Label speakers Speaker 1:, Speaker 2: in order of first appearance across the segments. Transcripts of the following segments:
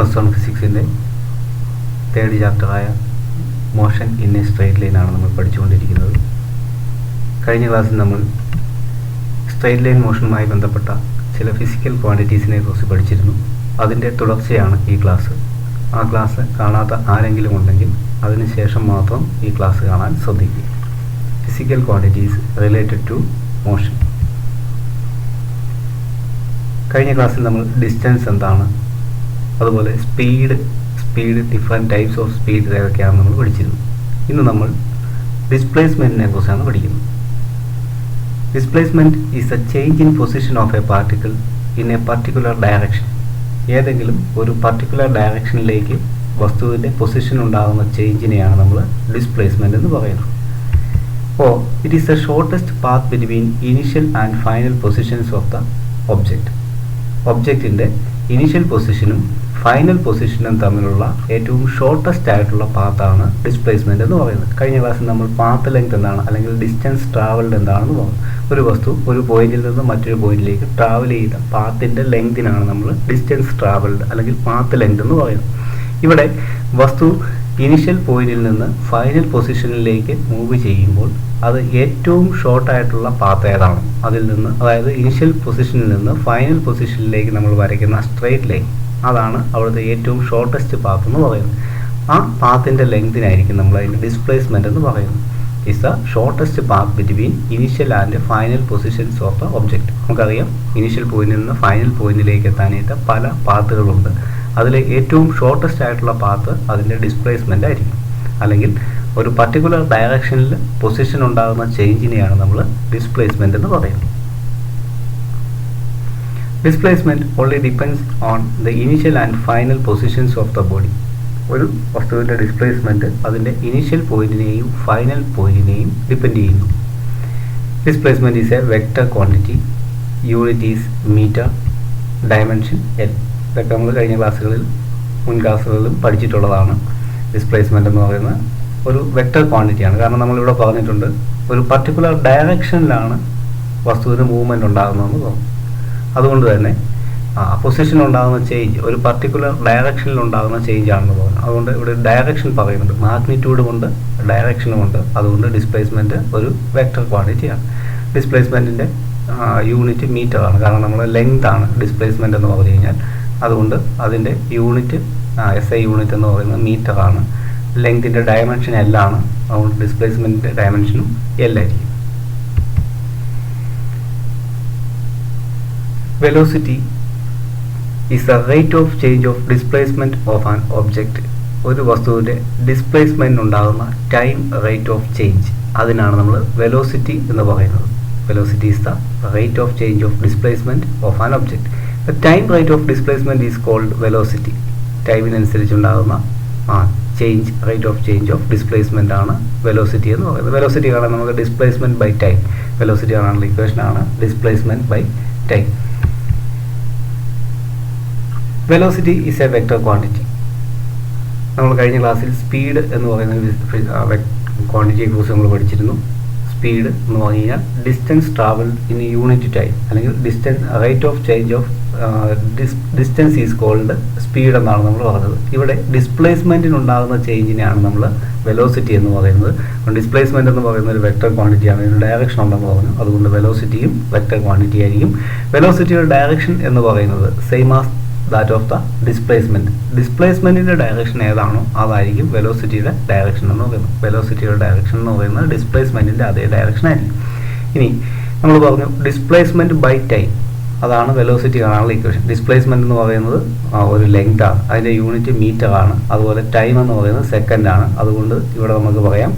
Speaker 1: Plus 1 ഫിസിക്സിൻ്റെ third ചാപ്റ്ററായ motion in a straight ലൈനാണ് നമ്മൾ പഠിച്ചുകൊണ്ടിരിക്കുന്നത്. കഴിഞ്ഞ ക്ലാസ്സിൽ നമ്മൾ സ്ട്രെയിറ്റ് ലൈൻ മോഷനുമായി ബന്ധപ്പെട്ട ചില ഫിസിക്കൽ ക്വാണ്ടിറ്റീസിനെ കുറിച്ച് പഠിച്ചിരുന്നു. അതിൻ്റെ തുടർച്ചയാണ് ഈ ക്ലാസ്. ആ ക്ലാസ് കാണാത്ത ആരെങ്കിലും ഉണ്ടെങ്കിൽ അതിനുശേഷം മാത്രം ഈ ക്ലാസ് കാണാൻ ശ്രദ്ധിക്കുക. Physical quantities related to motion. കഴിഞ്ഞ ക്ലാസ്സിൽ നമ്മൾ ഡിസ്റ്റൻസ് എന്താണ്, അതുപോലെ speed different types of speed ഏതൊക്കെയാണെന്ന് നമ്മൾ പഠിച്ചിരുന്നു. ഇന്ന് നമ്മൾ ഡിസ്പ്ലേസ്മെൻറ്റിനെ കുറിച്ചാണ് പഠിക്കുന്നത്. Displacement is a change in position of a particle in a particular direction. ഏതെങ്കിലും ഒരു പർട്ടിക്കുലർ ഡയറക്ഷനിലേക്ക് വസ്തുവിൻ്റെ പൊസിഷൻ ഉണ്ടാകുന്ന ചേഞ്ചിനെയാണ് നമ്മൾ ഡിസ്പ്ലേസ്മെൻറ്റ് എന്ന് പറയുന്നത്. അപ്പോൾ it is the shortest path between initial and final positions of the object. ഒബ്ജക്റ്റിൻ്റെ ഇനീഷ്യൽ പൊസിഷനും ഫൈനൽ പൊസിഷനും തമ്മിലുള്ള ഏറ്റവും ഷോർട്ടസ്റ്റ് ആയിട്ടുള്ള പാത്താണ് ഡിസ്പ്ലേസ്മെൻറ്റ് എന്ന് പറയുന്നത്. കഴിഞ്ഞ ക്ലാസ്സിൽ നമ്മൾ പാത്ത് ലെങ്ത് എന്താണ് അല്ലെങ്കിൽ ഡിസ്റ്റൻസ് ട്രാവൽഡ് എന്താണെന്ന് പറഞ്ഞു. ഒരു വസ്തു ഒരു പോയിന്റിൽ നിന്ന് മറ്റൊരു പോയിന്റിലേക്ക് ട്രാവൽ ചെയ്ത പാത്തിൻ്റെ ലെങ്തിനാണ് നമ്മൾ ഡിസ്റ്റൻസ് ട്രാവൽഡ് അല്ലെങ്കിൽ പാത്ത് ലെങ്ത് എന്ന് പറയുന്നത്. ഇവിടെ വസ്തു ഇനിഷ്യൽ പോയിന്റിൽ നിന്ന് ഫൈനൽ പൊസിഷനിലേക്ക് മൂവ് ചെയ്യുമ്പോൾ അത് ഏറ്റവും ഷോർട്ടായിട്ടുള്ള പാത്ത് ഏതാണ്, അതിൽ നിന്ന്, അതായത് ഇനിഷ്യൽ പൊസിഷനിൽ നിന്ന് ഫൈനൽ പൊസിഷനിലേക്ക് നമ്മൾ വരയ്ക്കുന്ന സ്ട്രെയിറ്റ് ലൈൻ, അതാണ് അവിടുത്തെ ഏറ്റവും ഷോർട്ടസ്റ്റ് പാത്ത് എന്ന് പറയുന്നത്. ആ പാത്തിൻ്റെ ലെങ്തിനായിരിക്കും നമ്മൾ അതിൻ്റെ ഡിസ്പ്ലേസ്മെൻറ്റ് എന്ന് പറയുന്നത്. Is the shortest path between initial and final positions of the object. നമുക്കറിയാം ഇനിഷ്യൽ പോയിന്റിൽ നിന്ന് ഫൈനൽ പോയിന്റിലേക്ക് എത്താനായിട്ട് പല പാത്തുകളുണ്ട്. അതിലെ ഏറ്റവും ഷോർട്ടസ്റ്റ് ആയിട്ടുള്ള പാത്ത് അതിൻ്റെ ഡിസ്പ്ലേസ്മെൻ്റ് ആയിരിക്കും. അല്ലെങ്കിൽ ഒരു പർട്ടിക്കുലർ ഡയറക്ഷനിൽ പൊസിഷൻ ഉണ്ടാകുന്ന ചേഞ്ചിനെയാണ് നമ്മൾ ഡിസ്പ്ലേസ്മെൻ്റ് എന്ന് പറയുന്നത്. Displacement only depends on the initial and final positions of the body. ഒരു വസ്തുവിൻ്റെ ഡിസ്പ്ലേസ്മെൻറ്റ് അതിൻ്റെ ഇനീഷ്യൽ പോയിന്റിനെയും ഫൈനൽ പോയിന്റിനെയും ഡിപ്പെൻഡ് ചെയ്യുന്നു. Displacement is a vector quantity. Unit is metre, dimension L. ഇതൊക്കെ നമ്മൾ കഴിഞ്ഞ മുൻ ക്ലാസ്സുകളിലും പഠിച്ചിട്ടുള്ളതാണ്. ഡിസ്പ്ലേസ്മെൻ്റ് എന്ന് പറയുന്നത് ഒരു വെക്റ്റർ ക്വാണ്ടിറ്റിയാണ്. കാരണം നമ്മളിവിടെ പറഞ്ഞിട്ടുണ്ട് ഒരു പർട്ടിക്കുലർ ഡയറക്ഷനിലാണ് വസ്തുവിന് മൂവ്മെൻറ്റ് ഉണ്ടാകുന്നതെന്ന് തോന്നും. അതുകൊണ്ട് തന്നെ പൊസിഷൻ ഉണ്ടാകുന്ന ചേഞ്ച് ഒരു പർട്ടിക്കുലർ ഡയറക്ഷനിൽ ഉണ്ടാകുന്ന ചേഞ്ച് ആണെന്ന് പറഞ്ഞു. അതുകൊണ്ട് ഇവിടെ ഡയറക്ഷൻ പറയുന്നുണ്ട്, മാഗ്നിറ്റ്യൂഡും ഉണ്ട് ഡയറക്ഷനും ഉണ്ട്. അതുകൊണ്ട് ഡിസ്പ്ലേസ്മെൻറ്റ് ഒരു വെക്റ്റർ ക്വാണ്ടിറ്റിയാണ്. ഡിസ്പ്ലേസ്മെൻറ്റിൻ്റെ യൂണിറ്റ് മീറ്റർ ആണ്. കാരണം നമ്മൾ ലെങ്ത് ആണ് ഡിസ്പ്ലേസ്മെൻറ്റ് എന്ന് പറഞ്ഞു കഴിഞ്ഞാൽ. അതുകൊണ്ട് അതിൻ്റെ യൂണിറ്റ് SI യൂണിറ്റ് എന്ന് പറയുന്നത് മീറ്റർ ആണ്. ലെങ്തിൻ്റെ ഡയമെൻഷൻ L ആണ്. അതുകൊണ്ട് ഡിസ്പ്ലേസ്മെൻറ്റിൻ്റെ ഡയമെൻഷനും L ആയിരിക്കും. Velocity is the rate of change of displacement of an object. ഒരു വസ്തുവിൻ്റെ ഡിസ്പ്ലേസ്മെൻറ്റ് ഉണ്ടാകുന്ന ടൈം റേറ്റ് ഓഫ് ചേഞ്ച്, അതിനാണ് നമ്മൾ വെലോസിറ്റി എന്ന് പറയുന്നത്. Velocity is the rate of change of displacement of an object. The time rate of displacement is called velocity. ടൈമിനനുസരിച്ചുണ്ടാകുന്ന change, rate of change of displacement ആണ് velocity എന്ന് പറയുന്നത്. Velocity കാണാൻ നമുക്ക് ഡിസ്പ്ലേസ്മെൻറ്റ് ബൈ ടൈം, വെലോസിറ്റി കാണാനുള്ള ഇക്വേഷനാണ് displacement by time. Velocity is a vector quantity. നമ്മൾ കഴിഞ്ഞ ക്ലാസ്സിൽ സ്പീഡ് എന്ന് പറയുന്ന ക്വാണ്ടിറ്റിയെ കുറിച്ച് നമ്മൾ പഠിച്ചിരുന്നു. സ്പീഡ് എന്ന് പറഞ്ഞു കഴിഞ്ഞാൽ distance travel in unit time, അല്ലെങ്കിൽ rate of change of distance is called speed എന്നാണ് നമ്മൾ പറഞ്ഞത്. ഇവിടെ ഡിസ്പ്ലേസ്മെൻറ്റിനുണ്ടാകുന്ന ചേഞ്ചിനെയാണ് നമ്മൾ വെലോസിറ്റി എന്ന് പറയുന്നത്. ഡിസ്പ്ലേസ്മെൻറ്റ് എന്ന് പറയുന്ന ഒരു വെക്റ്റർ ക്വാണ്ടിറ്റിയാണ്. ഇതിന് ഡയറക്ഷൻ ഉണ്ടെന്ന് പറഞ്ഞു. അതുകൊണ്ട് വെലോസിറ്റിയും വെക്റ്റർ ക്വാണ്ടിറ്റി ആയിരിക്കും. വെലോസിറ്റിയുടെ ഡയറക്ഷൻ എന്ന് പറയുന്നത് same as that of the displacement. ഡിസ്പ്ലേസ്മെൻറ്റിൻ്റെ ഡയറക്ഷൻ ഏതാണോ അതായിരിക്കും വെലോസിറ്റിയുടെ ഡയറക്ഷൻ എന്ന് പറയുന്നത്. വെലോസിറ്റിയുടെ ഡയറക്ഷൻ എന്ന് പറയുന്നത് ഡിസ്പ്ലേസ്മെൻറ്റിൻ്റെ അതേ ഡയറക്ഷൻ ആയിരിക്കും. ഇനി നമ്മൾ പറഞ്ഞു ഡിസ്പ്ലേസ്മെൻറ്റ് ബൈ ടൈം, അതാണ് വെലോസിറ്റി കാണാനുള്ള ഇക്വേഷൻ. ഡിസ്പ്ലേസ്മെൻറ്റ് എന്ന് പറയുന്നത് ഒരു ലെങ്ത് ആണ്, അതിൻ്റെ യൂണിറ്റ് മീറ്റർ ആണ്. അതുപോലെ ടൈം എന്ന് പറയുന്നത് സെക്കൻഡ് ആണ്. അതുകൊണ്ട് ഇവിടെ നമുക്ക് പറയാം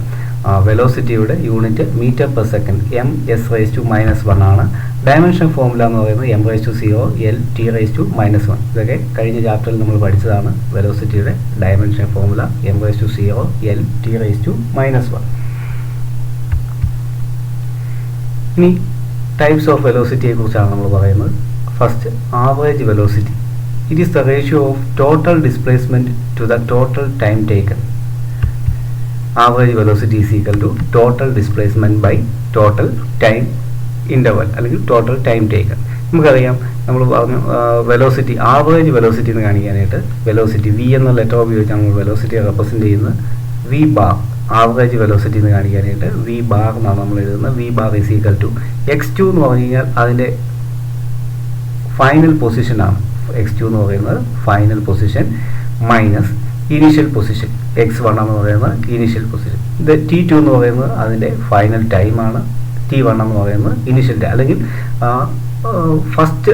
Speaker 1: വെലോസിറ്റിയുടെ unit metre per second, m(s)−1 ആണ്. ഡയമെൻഷൻ ഫോർമുല എന്ന് പറയുന്നത് m(0) L(t)−1. ഇതൊക്കെ കഴിഞ്ഞ ചാപ്റ്ററിൽ നമ്മൾ പഠിച്ചതാണ്. വെലോസിറ്റിയുടെ ഡയമെൻഷൻ ഫോർമുല m(0) L(t)−1. ഇനി ടൈപ്സ് ഓഫ് വെലോസിറ്റിയെ കുറിച്ചാണ് നമ്മൾ പറയുന്നത്. First, average velocity. It is the ratio of total displacement to the total time taken. Average velocity is equal to total displacement by total time interval അല്ലെങ്കിൽ total time taken. നമുക്കറിയാം, നമ്മൾ പറഞ്ഞു velocity, average velocity എന്ന് കാണിക്കാനായിട്ട് velocity V എന്ന letter ഉപയോഗിച്ചാണ് നമ്മൾ വെലോസിറ്റിയെ റെപ്രസെൻറ്റ് ചെയ്യുന്നത്. വി ബാർ, ആവറേജ് വെലോസിറ്റി എന്ന് കാണിക്കാനായിട്ട് വി ബാർ എന്നാണ് നമ്മൾ എഴുതുന്നത്. V bar is equal to x2 എന്ന് പറഞ്ഞു കഴിഞ്ഞാൽ അതിൻ്റെ ഫൈനൽ പൊസിഷനാണ്. x2 എന്ന് പറയുന്നത് final position minus initial position x1 എന്ന് പറയുന്നത് ഇനീഷ്യൽ പൊസിഷൻ. ഇത് t2 എന്ന് പറയുന്നത് അതിൻ്റെ ഫൈനൽ ടൈമാണ്. t1 എന്ന് പറയുന്നത് ഇനീഷ്യൽ ടൈം, അല്ലെങ്കിൽ ഫസ്റ്റ്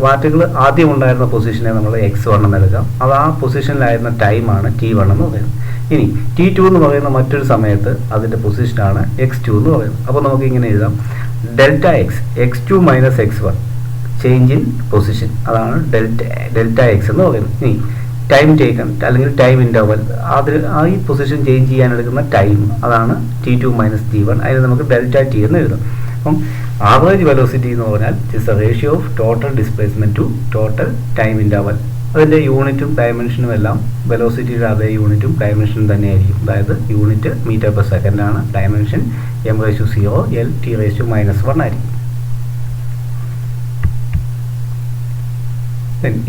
Speaker 1: പാർട്ടിക്കിൾ ആദ്യം ഉണ്ടായിരുന്ന പൊസിഷനെ നമ്മൾ x1 എന്ന് എടുക്കാം. അത് ആ പൊസിഷനിലായിരുന്ന ടൈമാണ് t1 എന്ന് പറയുന്നത്. ഇനി t2 എന്ന് പറയുന്ന മറ്റൊരു സമയത്ത് അതിൻ്റെ പൊസിഷനാണ് x2 എന്ന് പറയുന്നത്. അപ്പോൾ നമുക്ക് ഇങ്ങനെ എഴുതാം, delta X x2 minus x1 change in position, അതാണ് ഡെൽറ്റ എക്സ് എന്ന് പറയുന്നത്. ഇനി ടൈം ടേക്കൺ അല്ലെങ്കിൽ ടൈം ഇൻ്റർവൽ, അതിൽ ഈ പൊസിഷൻ ചേഞ്ച് ചെയ്യാൻ എടുക്കുന്ന ടൈം, അതാണ് t2 മൈനസ് t1. അതിന് നമുക്ക് ഡെൽറ്റ ടി എന്ന് എഴുതാം. അപ്പം ആവറേജ് വെലോസിറ്റി എന്ന് പറഞ്ഞാൽ it's a ratio of total displacement to total time interval. അതിൻ്റെ യൂണിറ്റും ഡയമെൻഷനും എല്ലാം വെലോസിറ്റിയുടെ അതേ യൂണിറ്റും ഡയമെൻഷനും തന്നെയായിരിക്കും. അതായത് യൂണിറ്റ് മീറ്റർ പെർ സെക്കൻഡ് ആണ്, ഡയമെൻഷൻ m/0 L t⁻⁻1 ആയിരിക്കും.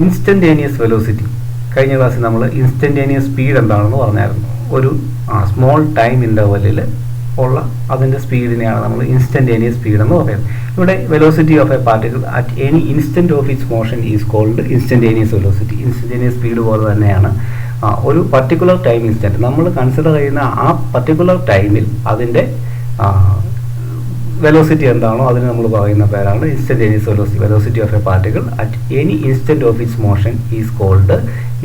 Speaker 1: ഇൻസ്റ്റൻറ്റേനിയസ് വെലോസിറ്റി, കഴിഞ്ഞ ക്ലാസ്സിൽ നമ്മൾ ഇൻസ്റ്റൻറ്റേനിയസ് സ്പീഡ് എന്താണെന്ന് പറഞ്ഞായിരുന്നു. ഒരു സ്മോൾ ടൈം ഇൻ്റർവെല്ലിൽ ഉള്ള അതിൻ്റെ സ്പീഡിനെയാണ് നമ്മൾ ഇൻസ്റ്റൻറ്റേനിയസ് സ്പീഡ് എന്ന് പറയുന്നത്. ഇവിടെ velocity of a particle at any instant of its motion is called instantaneous velocity. Instantaneous speed പോലെ തന്നെയാണ് ഒരു പർട്ടിക്കുലർ ടൈം ഇൻസ്റ്റൻറ്റ് നമ്മൾ കൺസിഡർ ചെയ്യുന്ന ആ പർട്ടിക്കുലർ ടൈമിൽ അതിൻ്റെ വെലോസിറ്റി എന്താണോ അതിന് നമ്മൾ പറയുന്ന പേരാണ് instantaneous velocity. Velocity of a particle at any instant of its motion is called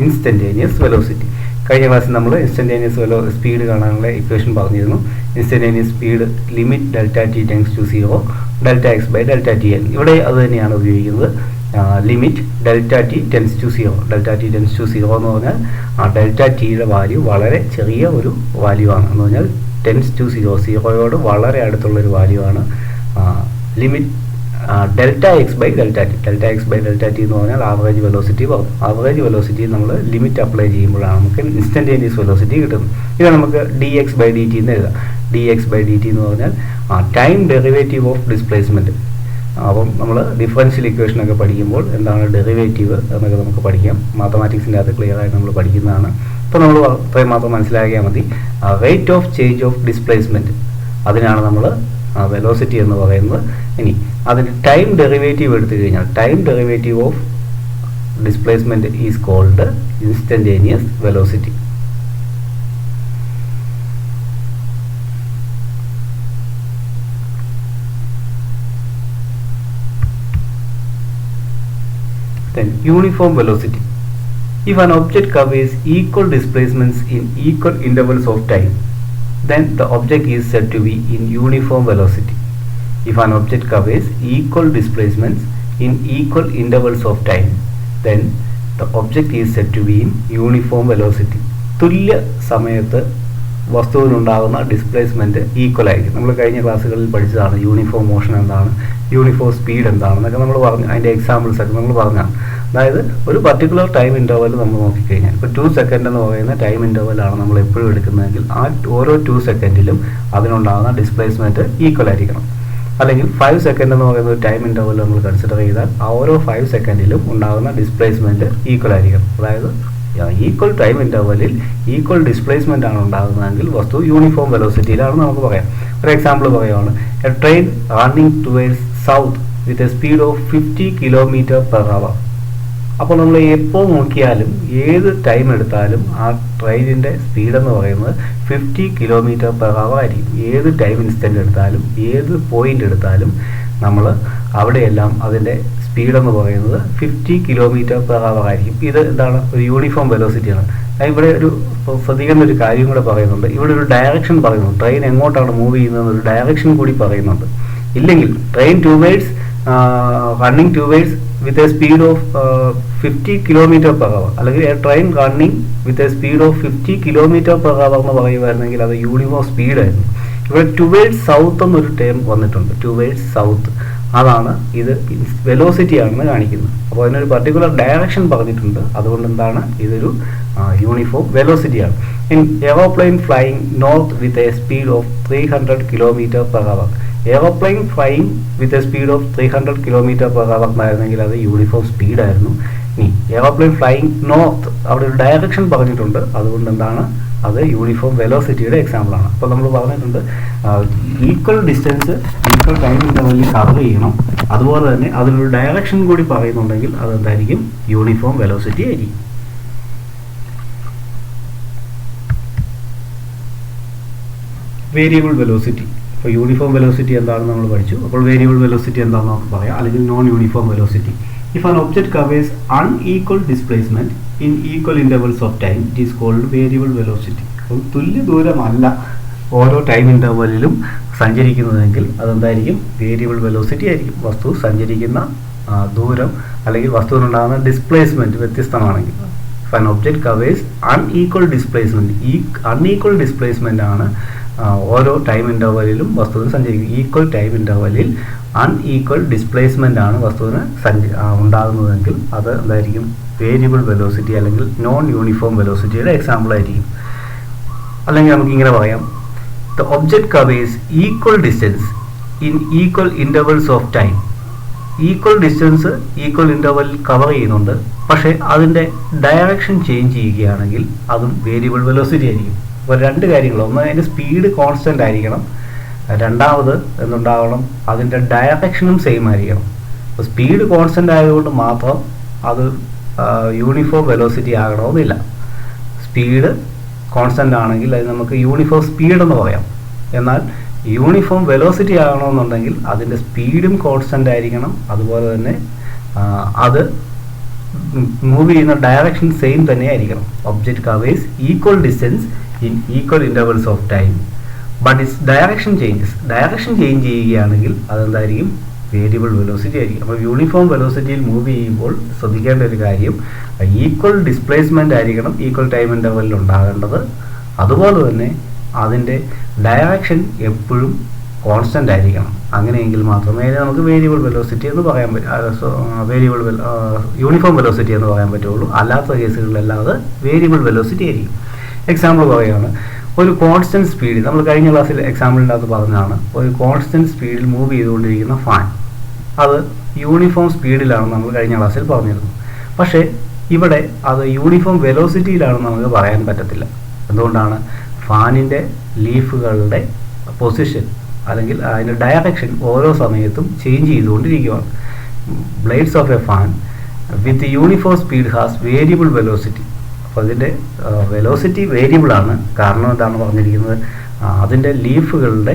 Speaker 1: instantaneous velocity. കഴിഞ്ഞ ക്ലാസ്സിൽ നമ്മൾ ഇൻസ്റ്റൻറ്റേനിയസ് സ്പീഡ് കാണാനുള്ള ഇക്വേഷൻ പറഞ്ഞിരുന്നു. Instantaneous speed limit delta T tends to 0 delta X by delta T എൻ. ഇവിടെ അത് തന്നെയാണ് ഉപയോഗിക്കുന്നത്. Limit delta T tends to 0, delta T tends to 0 എന്ന് പറഞ്ഞാൽ ഡെൽറ്റ ടിയുടെ വാല്യൂ വളരെ ചെറിയ ഒരു വാല്യൂ ആണ്. എന്ന് പറഞ്ഞാൽ ടെൻസ് ടു 0, 0യോട് വളരെ അടുത്തുള്ളൊരു വാല്യൂ ആണ്. Limit delta X by delta T, delta X by delta T എന്ന് പറഞ്ഞാൽ ആവറേജ് വെലോസിറ്റി പറഞ്ഞു. ആവറേജ് വെലോസിറ്റി നമ്മൾ ലിമിറ്റ് അപ്ലൈ ചെയ്യുമ്പോഴാണ് നമുക്ക് ഇൻസ്റ്റൻറ്റേനിയസ് വെലോസിറ്റി കിട്ടുന്നത്. ഇത് നമുക്ക് D X by D T എന്ന് എഴുതാം. D X by D T എന്ന് പറഞ്ഞാൽ ടൈം ഡെറിവേറ്റീവ് ഓഫ് ഡിസ്പ്ലേസ്മെൻറ്റ്. അപ്പം നമ്മൾ ഡിഫറൻഷ്യൽ ഇക്വേഷനൊക്കെ പഠിക്കുമ്പോൾ എന്താണ് ഡെറിവേറ്റീവ് എന്നൊക്കെ നമുക്ക് പഠിക്കാം. മാത്തമാറ്റിക്സിൻ്റെ അത് ക്ലിയർ ആയിട്ട് നമ്മൾ പഠിക്കുന്നതാണ്. അപ്പോൾ നമ്മൾ അത്രയും മാത്രം മനസ്സിലാക്കിയാൽ മതി. Rate of change of displacement, അതിനാണ് നമ്മൾ വെലോസിറ്റി എന്ന് പറയുന്നത്. ഇനി അതിൻ്റെ ടൈം ഡെറിവേറ്റീവ് എടുത്തു കഴിഞ്ഞാൽ time derivative of displacement is called instantaneous velocity. Then uniform velocity. If an object covers equal displacements in equal intervals of time, then the object is said to be in uniform velocity. If an object covers equal displacements in equal intervals of time, then the object is said to be in uniform velocity. തുല്യ സമയത്ത് വസ്തുവിനുണ്ടാകുന്ന displacement equal ആയിരിക്കും. നമ്മൾ കഴിഞ്ഞ ക്ലാസ്സുകളിൽ പഠിച്ചതാണ് uniform motion എന്താണ്, uniform speed എന്താണെന്നൊക്കെ നമ്മൾ പറഞ്ഞു. അതിൻ്റെ എക്സാമ്പിൾസ് ഒക്കെ നമ്മൾ പറഞ്ഞാണ്. അതായത് ഒരു പർട്ടിക്കുലർ ടൈം ഇൻ്റർവൽ നമ്മൾ നോക്കിക്കഴിഞ്ഞാൽ ഇപ്പോൾ 2 സെക്കൻഡ് എന്ന് പറയുന്ന ടൈം ഇൻ്റർവലാണ് നമ്മൾ എപ്പോഴും എടുക്കുന്നതെങ്കിൽ ആ ഓരോ 2 സെക്കൻഡിലും അതിനുണ്ടാകുന്ന ഡിസ്പ്ലേസ്മെൻറ്റ് ഈക്വൽ ആയിരിക്കണം. അല്ലെങ്കിൽ 5 സെക്കൻഡ് എന്ന് പറയുന്ന ഒരു ടൈം ഇൻ്റർവൽ നമ്മൾ കൺസിഡർ ചെയ്താൽ ആ ഓരോ 5 സെക്കൻഡിലും ഉണ്ടാകുന്ന ഡിസ്പ്ലേസ്മെൻറ്റ് ഈക്വൽ ആയിരിക്കണം. അതായത് ഈക്വൽ ടൈം ഇൻ്റർവലിൽ ഈക്വൽ ഡിസ്പ്ലേസ്മെൻ്റ് ആണ് ഉണ്ടാകുന്നതെങ്കിൽ വസ്തു യൂണിഫോം വെലോസിറ്റിയിലാണെന്ന് നമുക്ക് പറയാം. ഒരു എക്സാമ്പിൾ പറയുകയാണ്, A train running towards south with a speed of 50 km/h. അപ്പോൾ നമ്മൾ എപ്പോൾ നോക്കിയാലും ഏത് ടൈം എടുത്താലും ആ ട്രെയിനിൻ്റെ സ്പീഡെന്ന് പറയുന്നത് 50 km/h ആയിരിക്കും. ഏത് ടൈം ഇൻസ്റ്റൻ്റ് എടുത്താലും ഏത് പോയിൻ്റ് എടുത്താലും നമ്മൾ അവിടെയെല്ലാം അതിൻ്റെ സ്പീഡെന്ന് പറയുന്നത് 50 km/h ആയിരിക്കും. ഇത് എന്താണ്, ഒരു യൂണിഫോം വെലോസിറ്റിയാണ്. ഇവിടെ ഒരു ശ്രദ്ധിക്കുന്ന ഒരു കാര്യം കൂടെ പറയുന്നുണ്ട്. ഇവിടെ ഒരു ഡയറക്ഷൻ പറയുന്നു, ട്രെയിൻ എങ്ങോട്ടാണ് മൂവ് ചെയ്യുന്നതെന്നൊരു ഡയറക്ഷൻ കൂടി പറയുന്നുണ്ട്. ഇല്ലെങ്കിൽ train towards running towards with a speed of 50 km/h അല്ലെങ്കിൽ A train running with a speed of 50 km/h എന്ന് പറയുമായിരുന്നെങ്കിൽ അത് യൂണിഫോം സ്പീഡായിരുന്നു. ഇവിടെ ടുവേഴ്സ് സൗത്ത് എന്നൊരു ടേം വന്നിട്ടുണ്ട്. ടുവേഴ്സ് സൗത്ത്, അതാണ് ഇത് വെലോസിറ്റി ആണെന്ന് കാണിക്കുന്നത്. അപ്പോൾ അതിനൊരു പർട്ടിക്കുലർ ഡയറക്ഷൻ പറഞ്ഞിട്ടുണ്ട്. അതുകൊണ്ട് എന്താണ്, ഇതൊരു യൂണിഫോം വെലോസിറ്റിയാണ്. In aeroplane flying north with a speed of 300 km/h. Aeroplane flying with a speed of 300 km/h ആയിരുന്നെങ്കിൽ അത് യൂണിഫോം സ്പീഡായിരുന്നു. ഇനി എയറോപ്ലെയിൻ ഫ്ലൈയിങ് നോർത്ത്, അവിടെ ഒരു ഡയറക്ഷൻ പറഞ്ഞിട്ടുണ്ട്, അതുകൊണ്ട് എന്താണ് അത് യൂണിഫോം വെലോസിറ്റിയുടെ എക്സാമ്പിളാണ്. അപ്പോൾ നമ്മൾ പറഞ്ഞിട്ടുണ്ട് ഈക്വൽ ഡിസ്റ്റൻസ് ഈക്വൽ ടൈം ഇൻ്റർവെല്ലിൽ കവർ ചെയ്യണം, അതുപോലെ തന്നെ അതിനൊരു ഡയറക്ഷൻ കൂടി പറയുന്നുണ്ടെങ്കിൽ അതെന്തായിരിക്കും യൂണിഫോം വെലോസിറ്റി ആയിരിക്കും. Variable velocity. അപ്പോൾ യൂണിഫോം വെലോസിറ്റി എന്താണെന്ന് നമ്മൾ പഠിച്ചു. അപ്പോൾ വേരിയബിൾ വെലോസിറ്റി എന്താണെന്ന് നമുക്ക് പറയാം, അല്ലെങ്കിൽ non uniform velocity. If an object covers unequal displacement in equal intervals of time, it is called variable velocity. അപ്പോൾ തുല്യ ദൂരമല്ല ഓരോ ടൈം ഇൻ്റർവെല്ലിലും സഞ്ചരിക്കുന്നതെങ്കിൽ അതെന്തായിരിക്കും വേരിയബിൾ വെലോസിറ്റി ആയിരിക്കും. വസ്തു സഞ്ചരിക്കുന്ന ദൂരം അല്ലെങ്കിൽ വസ്തുവിനുണ്ടാകുന്ന ഡിസ്പ്ലേസ്മെൻറ്റ് വ്യത്യസ്തമാണെങ്കിൽ. If an object covers unequal displacement, ഈ അൺഈക്വൽ ഡിസ്പ്ലേസ്മെൻ്റ് ആണ് ഓരോ ടൈം ഇൻ്റർവെല്ലിലും വസ്തുവിന് സഞ്ചരിക്കും. ഈക്വൽ ടൈം ഇൻ്റർവെല്ലിൽ അൺഈക്വൽ ഡിസ്പ്ലേസ്മെൻ്റ് ആണ് വസ്തുവിന് ഉണ്ടാകുന്നതെങ്കിൽ അത് എന്തായിരിക്കും വേരിയബിൾ വെലോസിറ്റി അല്ലെങ്കിൽ നോൺ യൂണിഫോം വെലോസിറ്റിയുടെ എക്സാമ്പിൾ ആയിരിക്കും. അല്ലെങ്കിൽ നമുക്ക് ഇങ്ങനെ പറയാം, the object covers equal distance in equal intervals of time. Equal distance equal ഇൻ്റർവെല്ലിൽ കവർ ചെയ്യുന്നുണ്ട്, പക്ഷേ അതിൻ്റെ ഡയറക്ഷൻ ചേഞ്ച് ചെയ്യുകയാണെങ്കിൽ അതും വേരിയബിൾ വെലോസിറ്റി ആയിരിക്കും. അപ്പോൾ രണ്ട് കാര്യങ്ങൾ, ഒന്ന് അതിൻ്റെ സ്പീഡ് കോൺസ്റ്റൻ്റ് ആയിരിക്കണം, രണ്ടാമത് എന്തുണ്ടാവണം അതിൻ്റെ ഡയറക്ഷനും സെയിം ആയിരിക്കണം. അപ്പോൾ സ്പീഡ് കോൺസ്റ്റൻ്റ് ആയതുകൊണ്ട് മാത്രം അത് യൂണിഫോം വെലോസിറ്റി ആകണമെന്നില്ല. സ്പീഡ് കോൺസ്റ്റൻ്റ് ആണെങ്കിൽ അത് നമുക്ക് യൂണിഫോം സ്പീഡ് എന്ന് പറയാം. എന്നാൽ യൂണിഫോം വെലോസിറ്റി ആകണമെന്നുണ്ടെങ്കിൽ അതിൻ്റെ സ്പീഡും കോൺസ്റ്റൻ്റ് ആയിരിക്കണം, അതുപോലെ തന്നെ അത് മൂവ് ചെയ്യുന്ന ഡയറക്ഷൻ സെയിം തന്നെ ആയിരിക്കണം. Object covers equal distance in equal intervals of time but it's direction changes. Direction change ചെയ്യുകയാണെങ്കിൽ അതെന്തായിരിക്കും വേരിയബിൾ വെലോസിറ്റി ആയിരിക്കും. അപ്പോൾ യൂണിഫോം വെലോസിറ്റിയിൽ മൂവ് ചെയ്യുമ്പോൾ ശ്രദ്ധിക്കേണ്ട ഒരു കാര്യം, ഈക്വൽ ഡിസ്പ്ലേസ്മെൻ്റ് ആയിരിക്കണം ഈക്വൽ ടൈം ഇൻ്റർവെല്ലിൽ ഉണ്ടാകേണ്ടത്, അതുപോലെ തന്നെ അതിൻ്റെ ഡയറക്ഷൻ എപ്പോഴും കോൺസ്റ്റൻ്റ് ആയിരിക്കണം. അങ്ങനെയെങ്കിൽ മാത്രമേ നമുക്ക് വേരിയബിൾ വെലോസിറ്റി എന്ന് പറയാൻ യൂണിഫോം വെലോസിറ്റി എന്ന് പറയാൻ പറ്റുള്ളൂ. അല്ലാത്ത കേസുകളിലെല്ലാം അത് വേരിയബിൾ വെലോസിറ്റി ആയിരിക്കും. എക്സാമ്പിൾ പറയുകയാണ്, ഒരു കോൺസ്റ്റൻറ്റ് സ്പീഡിൽ, നമ്മൾ കഴിഞ്ഞ ക്ലാസ്സിൽ എക്സാമ്പിളിൻ്റെ അകത്ത് പറഞ്ഞതാണ്, ഒരു കോൺസ്റ്റൻറ്റ് സ്പീഡിൽ മൂവ് ചെയ്തുകൊണ്ടിരിക്കുന്ന ഫാൻ, അത് യൂണിഫോം സ്പീഡിലാണെന്ന് നമ്മൾ കഴിഞ്ഞ ക്ലാസ്സിൽ പറഞ്ഞിരുന്നു. പക്ഷേ ഇവിടെ അത് യൂണിഫോം വെലോസിറ്റിയിലാണെന്ന് നമുക്ക് പറയാൻ പറ്റത്തില്ല. എന്തുകൊണ്ടാണ്? ഫാനിൻ്റെ ലീഫുകളുടെ പൊസിഷൻ അല്ലെങ്കിൽ അതിൻ്റെ ഡയറക്ഷൻ ഓരോ സമയത്തും ചേഞ്ച് ചെയ്തുകൊണ്ടിരിക്കുകയാണ്. Blades of A fan with uniform speed has variable velocity. അപ്പോൾ അതിൻ്റെ വെലോസിറ്റി വേരിയബിളാണ്. കാരണം എന്താണ് പറഞ്ഞിരിക്കുന്നത്, അതിൻ്റെ ലീഫുകളുടെ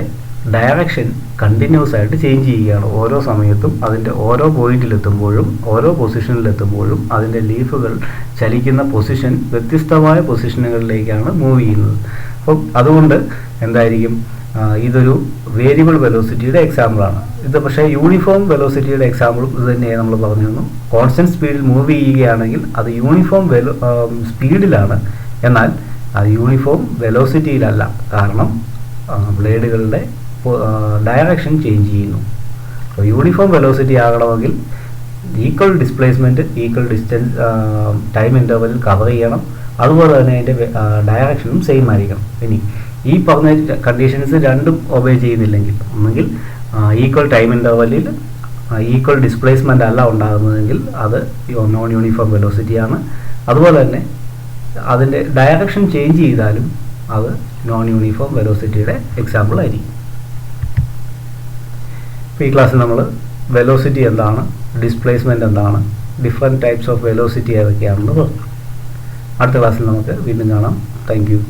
Speaker 1: ഡയറക്ഷൻ കണ്ടിന്യൂസ് ആയിട്ട് ചേഞ്ച് ചെയ്യുകയാണ്. ഓരോ സമയത്തും അതിൻ്റെ ഓരോ പോയിന്റിലെത്തുമ്പോഴും ഓരോ പൊസിഷനിലെത്തുമ്പോഴും അതിൻ്റെ ലീഫുകൾ ചലിക്കുന്ന പൊസിഷൻ വ്യത്യസ്തമായ പൊസിഷനുകളിലേക്കാണ് മൂവ് ചെയ്യുന്നത്. അപ്പം അതുകൊണ്ട് എന്തായിരിക്കും, ഇതൊരു വേരിയബിൾ വെലോസിറ്റിയുടെ എക്സാമ്പിളാണ്. ഇത് പക്ഷേ യൂണിഫോം വെലോസിറ്റിയുടെ എക്സാമ്പിൾ ഇത് തന്നെയാണ് നമ്മൾ പറഞ്ഞിരുന്നു. കോൺസ്റ്റൻറ്റ് സ്പീഡിൽ മൂവ് ചെയ്യുകയാണെങ്കിൽ അത് യൂണിഫോം സ്പീഡിലാണ്, എന്നാൽ അത് യൂണിഫോം വെലോസിറ്റിയിലല്ല. കാരണം ബ്ലേഡുകളുടെ ഡയറക്ഷൻ ചേഞ്ച് ചെയ്യുന്നു. അപ്പോൾ യൂണിഫോം വെലോസിറ്റി ആകണമെങ്കിൽ equal displacement equal distance time ഇൻ്റർവെല്ലിൽ കവർ ചെയ്യണം, അതുപോലെ തന്നെ അതിൻ്റെ ഡയറക്ഷനും സെയിം ആയിരിക്കണം. ഇനി ഈ പറഞ്ഞ കണ്ടീഷൻസ് രണ്ടും ഒബേ ചെയ്യുന്നില്ലെങ്കിൽ, ഒന്നെങ്കിൽ ഈക്വൽ ടൈം ഇൻ്റർവെല്ലിൽ ഈക്വൽ ഡിസ്പ്ലേസ്മെൻ്റ് അല്ല ഉണ്ടാകുന്നതെങ്കിൽ അത് നോൺ യൂണിഫോം വെലോസിറ്റിയാണ്, അതുപോലെ തന്നെ അതിൻ്റെ ഡയറക്ഷൻ ചേഞ്ച് ചെയ്താലും അത് നോൺ യൂണിഫോം വെലോസിറ്റിയുടെ എക്സാമ്പിൾ ആയിരിക്കും. ഇപ്പോൾ ഈ ക്ലാസ്സിൽ നമ്മൾ വെലോസിറ്റി എന്താണ്, ഡിസ്പ്ലേസ്മെൻറ്റ് എന്താണ്, ഡിഫറെൻറ്റ് ടൈപ്സ് ഓഫ് വെലോസിറ്റി ഏതൊക്കെയാണെന്ന് പറഞ്ഞു. അടുത്ത ക്ലാസ്സിൽ നമുക്ക് വീണ്ടും കാണാം. Thank you.